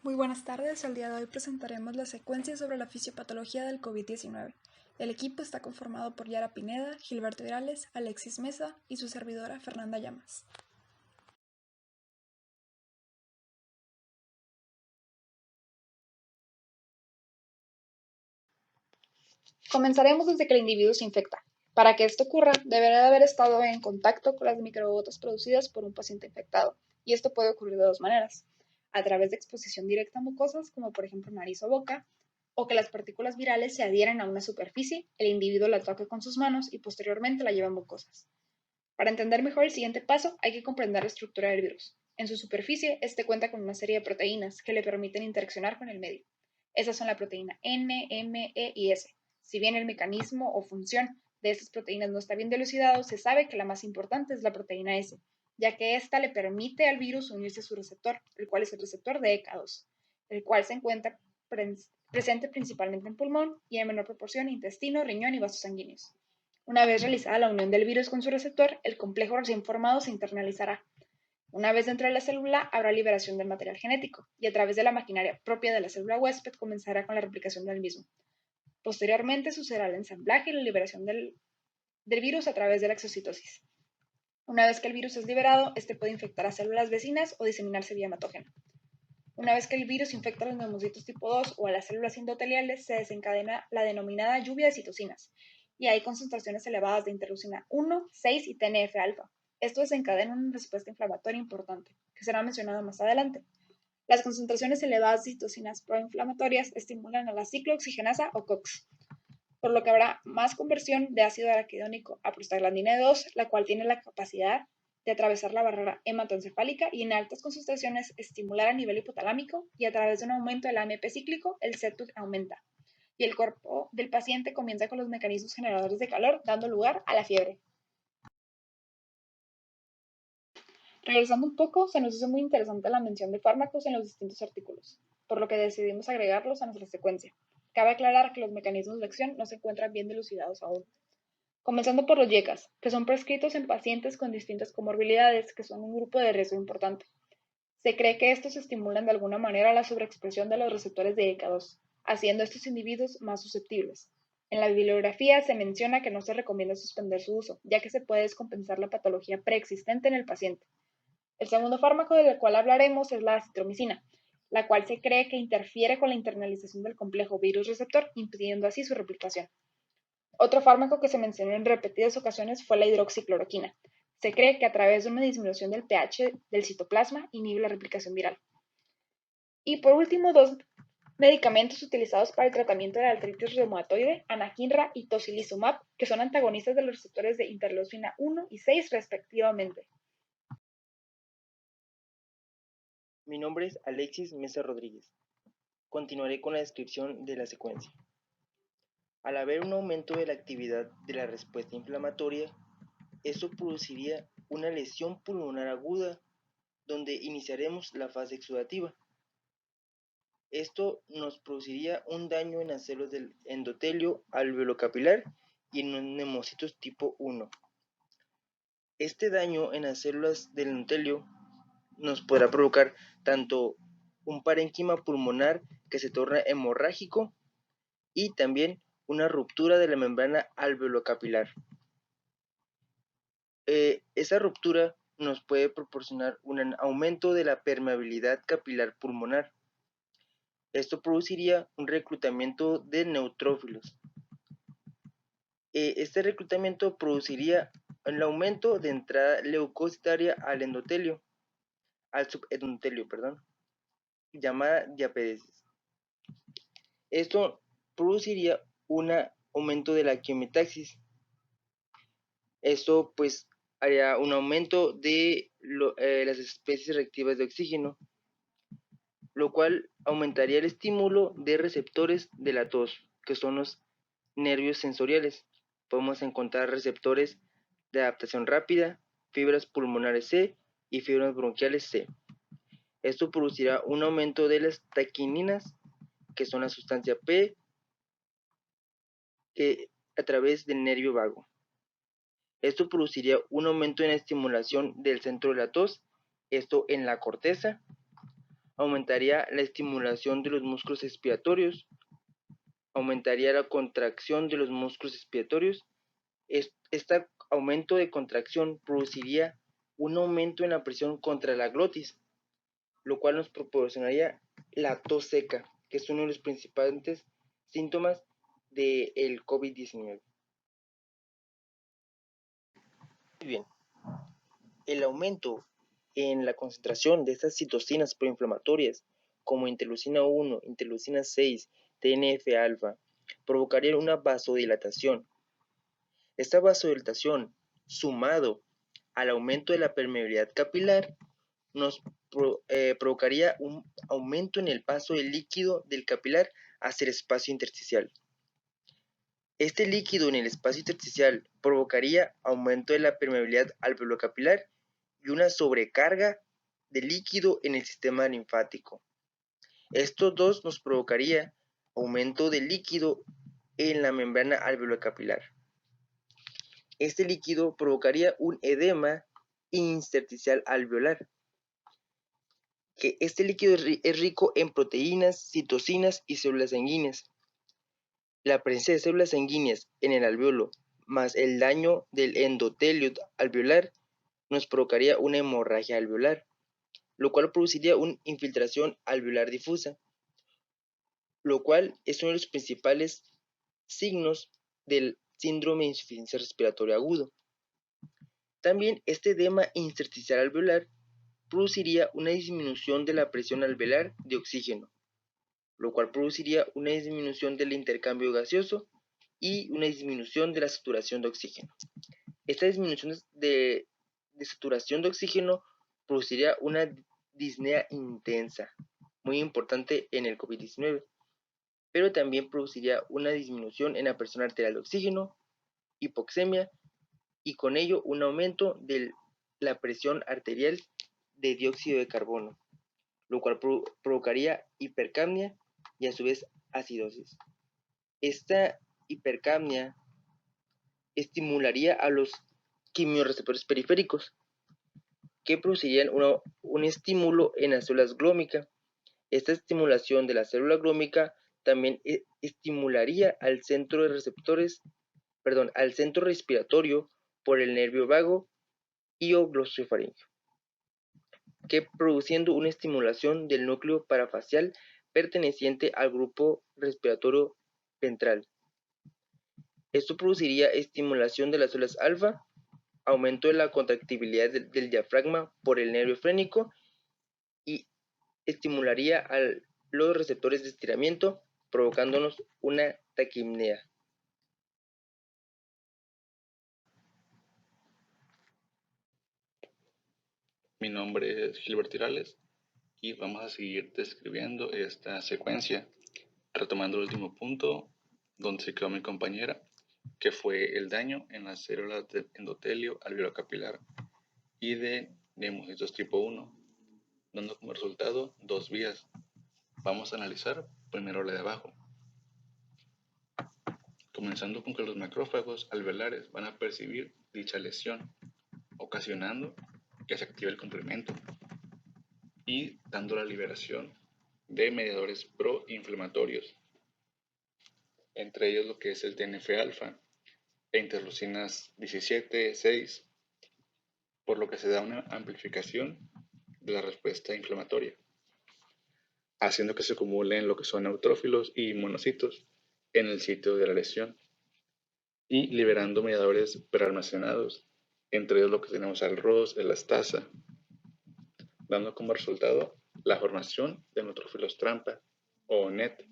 Muy buenas tardes, el día de hoy presentaremos la secuencia sobre la fisiopatología del COVID-19. El equipo está conformado por Yara Pineda, Gilberto Irales, Alexis Mesa y su servidora Fernanda Llamas. Comenzaremos desde que el individuo se infecta. Para que esto ocurra, deberá de haber estado en contacto con las microgotas producidas por un paciente infectado, y esto puede ocurrir de dos maneras: a través de exposición directa a mucosas, como por ejemplo nariz o boca, o que las partículas virales se adhieren a una superficie, el individuo la toque con sus manos y posteriormente la lleve a mucosas. Para entender mejor el siguiente paso, hay que comprender la estructura del virus. En su superficie, este cuenta con una serie de proteínas que le permiten interaccionar con el medio. Esas son la proteína N, M, E y S. Si bien el mecanismo o función de estas proteínas no está bien dilucidado, se sabe que la más importante es la proteína S, ya que ésta le permite al virus unirse a su receptor, el cual es el receptor de ECA2, el cual se encuentra presente principalmente en pulmón y en menor proporción en intestino, riñón y vasos sanguíneos. Una vez realizada la unión del virus con su receptor, el complejo recién formado se internalizará. Una vez dentro de la célula, habrá liberación del material genético y a través de la maquinaria propia de la célula huésped comenzará con la replicación del mismo. Posteriormente sucederá el ensamblaje y la liberación del virus a través de la exocitosis. Una vez que el virus es liberado, este puede infectar a células vecinas o diseminarse vía hematógena. Una vez que el virus infecta a los neumocitos tipo 2 o a las células endoteliales, se desencadena la denominada lluvia de citocinas, y hay concentraciones elevadas de interleucina 1, 6 y TNF-alfa. Esto desencadena una respuesta inflamatoria importante, que será mencionado más adelante. Las concentraciones elevadas de citocinas proinflamatorias estimulan a la ciclooxigenasa o COX, por lo que habrá más conversión de ácido araquidónico a prostaglandina 2, la cual tiene la capacidad de atravesar la barrera hematoencefálica y en altas concentraciones estimular a nivel hipotalámico, y a través de un aumento del AMP cíclico, el CETP aumenta y el cuerpo del paciente comienza con los mecanismos generadores de calor, dando lugar a la fiebre. Regresando un poco, se nos hizo muy interesante la mención de fármacos en los distintos artículos, por lo que decidimos agregarlos a nuestra secuencia. Cabe aclarar que los mecanismos de acción no se encuentran bien dilucidados aún. Comenzando por los YECAs, que son prescritos en pacientes con distintas comorbilidades, que son un grupo de riesgo importante. Se cree que estos estimulan de alguna manera la sobreexpresión de los receptores de ECA2, haciendo a estos individuos más susceptibles. En la bibliografía se menciona que no se recomienda suspender su uso, ya que se puede descompensar la patología preexistente en el paciente. El segundo fármaco del cual hablaremos es la acitromicina, la cual se cree que interfiere con la internalización del complejo virus-receptor, impidiendo así su replicación. Otro fármaco que se mencionó en repetidas ocasiones fue la hidroxicloroquina. Se cree que a través de una disminución del pH del citoplasma inhibe la replicación viral. Y por último, dos medicamentos utilizados para el tratamiento de la artritis reumatoide, anakinra y tocilizumab, que son antagonistas de los receptores de interleucina 1 y 6 respectivamente. Mi nombre es Alexis Mesa Rodríguez. Continuaré con la descripción de la secuencia. Al haber un aumento de la actividad de la respuesta inflamatoria, esto produciría una lesión pulmonar aguda, donde iniciaremos la fase exudativa. Esto nos produciría un daño en las células del endotelio alveolocapilar y en los neumocitos tipo 1. Este daño en las células del endotelio nos podrá provocar tanto un parénquima pulmonar que se torna hemorrágico y también una ruptura de la membrana alveolocapilar. Esa ruptura nos puede proporcionar un aumento de la permeabilidad capilar pulmonar. Esto produciría un reclutamiento de neutrófilos. Este reclutamiento produciría el aumento de entrada leucocitaria al endotelio, al subendotelio, llamada diapedesis. Esto produciría un aumento de la quimiotaxis. Esto pues haría un aumento de las especies reactivas de oxígeno, lo cual aumentaría el estímulo de receptores de la tos, que son los nervios sensoriales. Podemos encontrar receptores de adaptación rápida, fibras pulmonares C y fibras bronquiales C. Esto producirá un aumento de las taquininas, que son la sustancia P, a través del nervio vago. Esto produciría un aumento en la estimulación del centro de la tos, esto en la corteza, aumentaría la estimulación de los músculos expiratorios, aumentaría la contracción de los músculos expiratorios. Este aumento de contracción produciría un aumento en la presión contra la glotis, lo cual nos proporcionaría la tos seca, que es uno de los principales síntomas del COVID-19. Muy bien, el aumento en la concentración de estas citocinas proinflamatorias, como interleucina 1, interleucina 6, TNF-alfa, provocaría una vasodilatación. Esta vasodilatación, sumado al aumento de la permeabilidad capilar, nos provocaría un aumento en el paso del líquido del capilar hacia el espacio intersticial. Este líquido en el espacio intersticial provocaría aumento de la permeabilidad alveolocapilar y una sobrecarga de líquido en el sistema linfático. Estos dos nos provocaría aumento de líquido en la membrana alveolocapilar. Este líquido provocaría un edema intersticial alveolar. Que este líquido es rico en proteínas, citocinas y células sanguíneas. La presencia de células sanguíneas en el alveolo más el daño del endotelio alveolar nos provocaría una hemorragia alveolar, lo cual produciría una infiltración alveolar difusa, lo cual es uno de los principales signos del síndrome de insuficiencia respiratoria agudo. También este edema intersticial alveolar produciría una disminución de la presión alveolar de oxígeno, lo cual produciría una disminución del intercambio gaseoso y una disminución de la saturación de oxígeno. Esta disminución de saturación de oxígeno produciría una disnea intensa, muy importante en el COVID-19, pero también produciría una disminución en la presión arterial de oxígeno, hipoxemia y con ello un aumento de la presión arterial de dióxido de carbono, lo cual provocaría hipercapnia y a su vez acidosis. Esta hipercapnia estimularía a los quimiorreceptores periféricos, que producirían un estímulo en las células glómicas. Esta estimulación de la célula glómica también estimularía al centro de receptores, al centro respiratorio por el nervio vago y o glossofaringeo, que produciendo una estimulación del núcleo parafacial perteneciente al grupo respiratorio ventral. Esto produciría estimulación de las células alfa, aumento de la contractibilidad del diafragma por el nervio frénico y estimularía a los receptores de estiramiento, provocándonos una taquipnea. Mi nombre es Gilberto Irales y vamos a seguir describiendo esta secuencia, retomando el último punto donde se quedó mi compañera, que fue el daño en las células del endotelio alveolocapilar y de neumocitos tipo 1, dando como resultado dos vías. Vamos a analizar primero la de abajo, comenzando con que los macrófagos alveolares van a percibir dicha lesión, ocasionando que se active el complemento y dando la liberación de mediadores proinflamatorios, entre ellos lo que es el TNF-alfa e interleucinas 17, 6, por lo que se da una amplificación de la respuesta inflamatoria, haciendo que se acumulen lo que son neutrófilos y monocitos en el sitio de la lesión y liberando mediadores prealmacenados, entre ellos lo que tenemos al ROS, el elastasa, dando como resultado la formación de neutrófilos trampa o NET,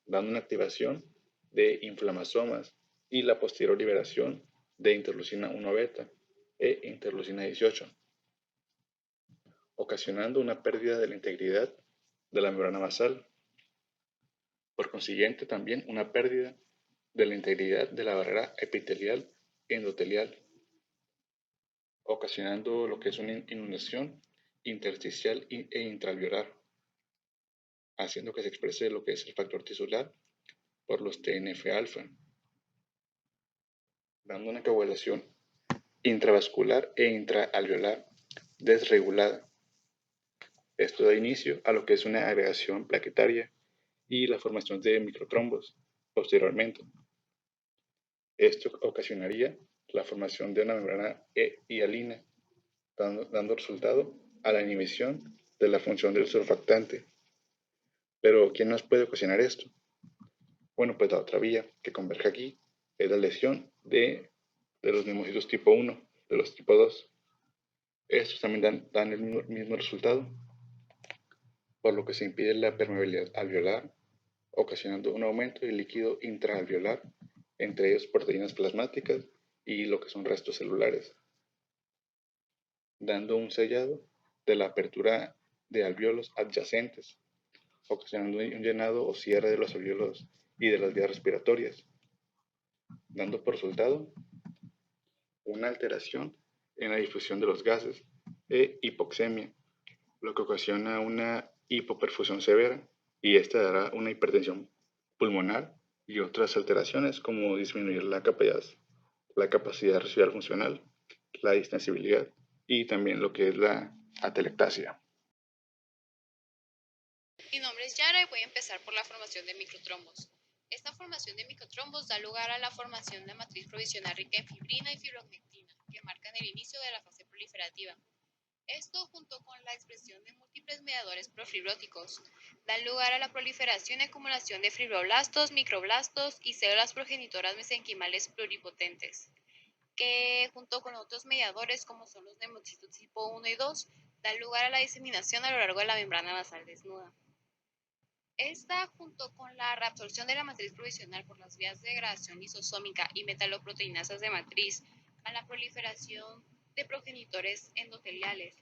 dando una activación de inflamasomas y la posterior liberación de interleucina 1 beta e interleucina 18, ocasionando una pérdida de la integridad de la membrana basal. Por consiguiente, también una pérdida de la integridad de la barrera epitelial endotelial, ocasionando lo que es una inundación intersticial e intraalveolar, haciendo que se exprese lo que es el factor tisular por los TNF-alfa, dando una coagulación intravascular e intraalveolar desregulada, Esto da inicio a lo que es una agregación plaquetaria y la formación de microtrombos posteriormente. Esto ocasionaría la formación de una membrana hialina, dando resultado a la inhibición de la función del surfactante. Pero, ¿quién nos puede ocasionar esto? Bueno, pues la otra vía que converge aquí es la lesión de los neumocitos tipo 1, de los tipo 2. Estos también dan el mismo resultado, por lo que se impide la permeabilidad alveolar, ocasionando un aumento del líquido intraalveolar, entre ellos proteínas plasmáticas y lo que son restos celulares, dando un sellado de la apertura de alveolos adyacentes, ocasionando un llenado o cierre de los alveolos y de las vías respiratorias, dando por resultado una alteración en la difusión de los gases e hipoxemia, lo que ocasiona una hipoperfusión severa, y esta dará una hipertensión pulmonar y otras alteraciones como disminuir la capacidad residual funcional, la distensibilidad y también lo que es la atelectasia. Mi nombre es Yara y voy a empezar por la formación de microtrombos. Esta formación de microtrombos da lugar a la formación de matriz provisional rica en fibrina y fibronectina, que marcan el inicio de la fase proliferativa. Esto, junto con la expresión de múltiples mediadores profibróticos, dan lugar a la proliferación y acumulación de fibroblastos, microblastos y células progenitoras mesenquimales pluripotentes, que junto con otros mediadores como son los neumocitos tipo 1 y 2, dan lugar a la diseminación a lo largo de la membrana basal desnuda. Esta, junto con la reabsorción de la matriz provisional por las vías de degradación lisosómica y metaloproteinasas de matriz, a la proliferación de progenitores endoteliales,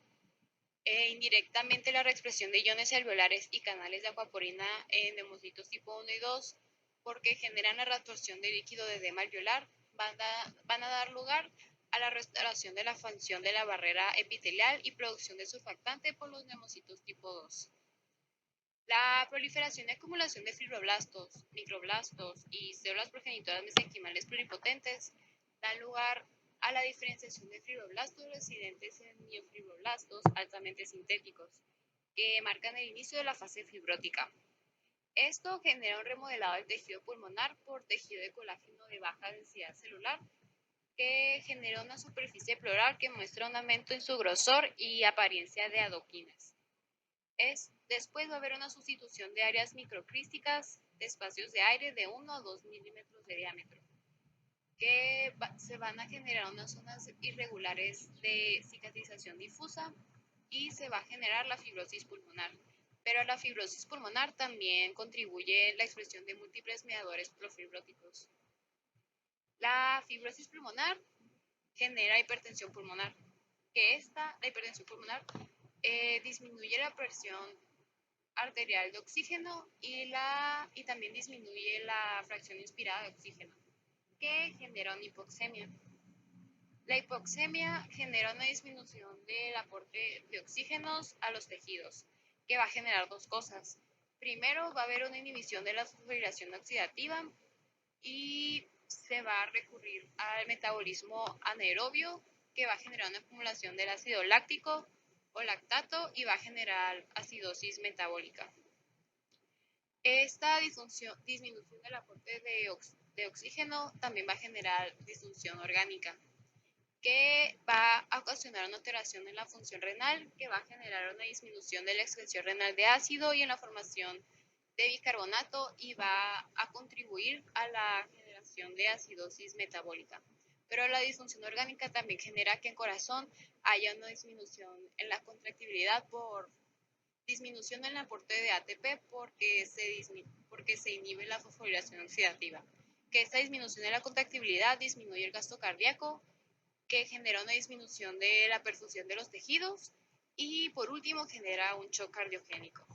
indirectamente la reexpresión de iones alveolares y canales de aquaporina en neumocitos tipo 1 y 2, porque generan la reabsorción de líquido de edema alveolar, van a dar lugar a la restauración de la función de la barrera epitelial y producción de surfactante por los neumocitos tipo 2. La proliferación y acumulación de fibroblastos, microblastos y células progenitoras mesenquimales pluripotentes dan lugar a la diferenciación de fibroblastos residentes en miofibroblastos altamente sintéticos, que marcan el inicio de la fase fibrótica. Esto genera un remodelado del tejido pulmonar por tejido de colágeno de baja densidad celular, que genera una superficie pleural que muestra un aumento en su grosor y apariencia de adoquinas. Después va a haber una sustitución de áreas microcrísticas de espacios de aire de 1 a 2 milímetros de diámetro, que se van a generar unas zonas irregulares de cicatrización difusa y se va a generar la fibrosis pulmonar. Pero a la fibrosis pulmonar también contribuye la expresión de múltiples mediadores profibróticos. La fibrosis pulmonar genera hipertensión pulmonar, la hipertensión pulmonar disminuye la presión arterial de oxígeno y también disminuye la fracción inspirada de oxígeno, que genera una hipoxemia. La hipoxemia genera una disminución del aporte de oxígenos a los tejidos, que va a generar dos cosas. Primero, va a haber una inhibición de la fosforilación oxidativa y se va a recurrir al metabolismo anaerobio, que va a generar una acumulación del ácido láctico o lactato y va a generar acidosis metabólica. Esta disminución del aporte de oxígeno también va a generar disfunción orgánica, que va a ocasionar una alteración en la función renal, que va a generar una disminución de la excreción renal de ácido y en la formación de bicarbonato y va a contribuir a la generación de acidosis metabólica. Pero la disfunción orgánica también genera que en corazón haya una disminución en la contractibilidad por disminución en el aporte de ATP porque se inhibe la fosforilación oxidativa. Que esta disminución de la contractibilidad disminuye el gasto cardíaco, que genera una disminución de la perfusión de los tejidos y por último genera un shock cardiogénico.